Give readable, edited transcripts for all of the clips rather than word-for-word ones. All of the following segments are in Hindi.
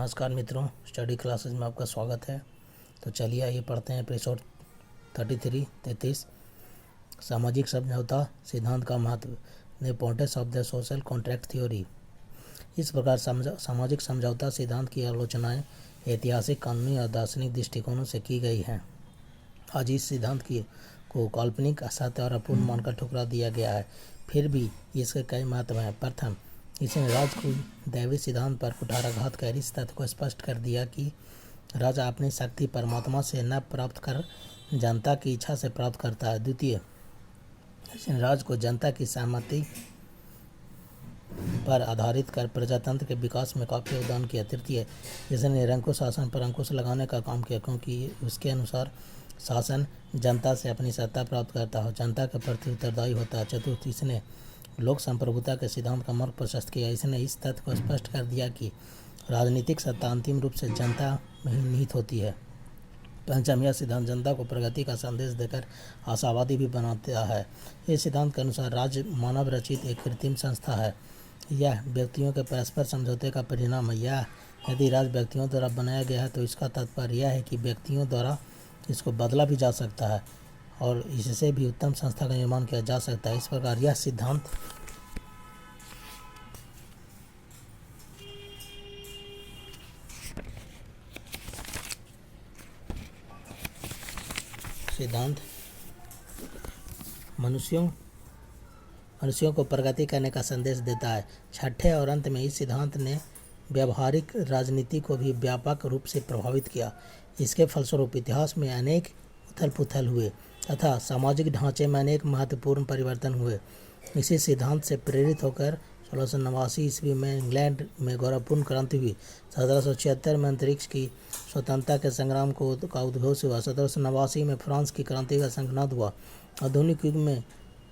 नमस्कार मित्रों, स्टडी क्लासेस में आपका स्वागत है। तो चलिए आइए पढ़ते हैं एपिसोड 33 सामाजिक समझौता सिद्धांत का महत्व, the importance of the social contract theory. इस प्रकार सामाजिक समझौता सिद्धांत की आलोचनाएं ऐतिहासिक, कानूनी और दार्शनिक दृष्टिकोणों से की गई हैं। आज इस सिद्धांत को काल्पनिक, असत्य और अपूर्ण मानकर ठुकरा दिया गया है। फिर भी इसके कई महत्व हैं। प्रथम, इसने राज को दैवी सिद्धांत पर कुठाराघात कर इस तथ्य को स्पष्ट कर दिया कि राजा अपनी शक्ति परमात्मा से न प्राप्त कर जनता की इच्छा से प्राप्त करता है। द्वितीय, इसने राज को जनता की सहमति पर आधारित कर प्रजातंत्र के विकास में काफ़ी योगदान किया। तृतीय, इसने निरंकुश शासन पर अंकुश लगाने का काम किया, क्योंकि उसके अनुसार शासन जनता से अपनी सत्ता प्राप्त करता हो, जनता के प्रति उत्तरदायी होता है। चतुर्थ, इसने लोक संप्रभुता के सिद्धांत का मार्ग प्रशस्त किया। इसने इस तथ्य को स्पष्ट कर दिया कि राजनीतिक सत्ता अंतिम रूप से जनता में ही निहित होती है। पंचम, यह सिद्धांत जनता को प्रगति का संदेश देकर आशावादी भी बनाता है। इस सिद्धांत के अनुसार राज्य मानव रचित एक कृत्रिम संस्था है। यह व्यक्तियों के परस्पर समझौते का परिणाम है। यह यदि राज्य व्यक्तियों द्वारा बनाया गया है तो इसका तात्पर्य यह है कि व्यक्तियों द्वारा इसको बदला भी जा सकता है और इससे भी उत्तम संस्था का निर्माण किया जा सकता है। इस प्रकार यह सिद्धांत मनुष्यों को प्रगति करने का संदेश देता है। छठे और अंत में इस सिद्धांत ने व्यावहारिक राजनीति को भी व्यापक रूप से प्रभावित किया। इसके फलस्वरूप इतिहास में अनेक उथल पुथल हुए तथा सामाजिक ढांचे में अनेक महत्वपूर्ण परिवर्तन हुए। इसी सिद्धांत से प्रेरित होकर 1689 ईस्वी में इंग्लैंड में गौरवपूर्ण क्रांति हुई। 1776 में अंतरिक्ष की स्वतंत्रता के संग्राम का उद्घोष हुआ। 1789 में फ्रांस की क्रांति का संघनाद हुआ। आधुनिक युग में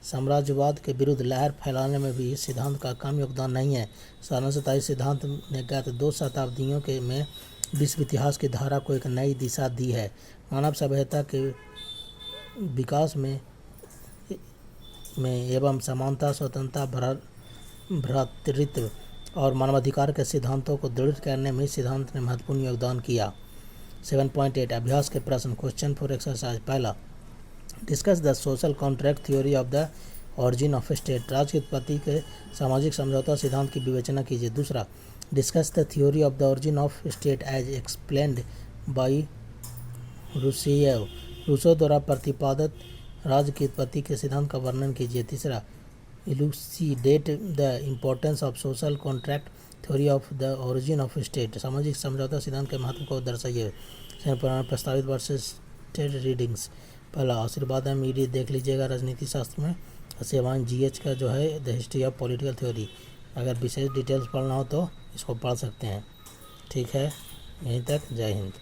साम्राज्यवाद के विरुद्ध लहर फैलाने में भी इस सिद्धांत का कम योगदान नहीं है। साधारणतः इस सिद्धांत ने गत 2 शताब्दियों के में विश्व इतिहास की धारा को एक नई दिशा दी है। मानव सभ्यता के विकास में एवं समानता, स्वतंत्रता, भ्रातृत्व और मानवाधिकार के सिद्धांतों को दृढ़ करने में इस सिद्धांत ने महत्वपूर्ण योगदान किया। 7.8 अभ्यास के प्रश्न, क्वेश्चन फॉर एक्सरसाइज। पहला, discuss the social contract theory of the origin of state. राज्य की उत्पत्ति के सामाजिक समझौता सिद्धांत की विवेचना कीजिए। दूसरा, discuss the theory of the origin of state as explained by Rousseau. Rousseau द्वारा प्रतिपादित राज्य की उत्पत्ति के सिद्धांत का वर्णन कीजिए। तीसरा, elucidate the importance of social contract theory of the origin of state. सामाजिक समझौता सिद्धांत के महत्व को दर्शाइए। प्रस्तावित वर्सेस स्टेट रीडिंग्स। पहला, आशीर्वाद मीडिया देख लीजिएगा राजनीति शास्त्र में। सेवाएं GH का जो है the history of political theory. अगर विशेष डिटेल्स पढ़ना हो तो इसको पढ़ सकते हैं। ठीक है, यहीं तक। जय हिंद।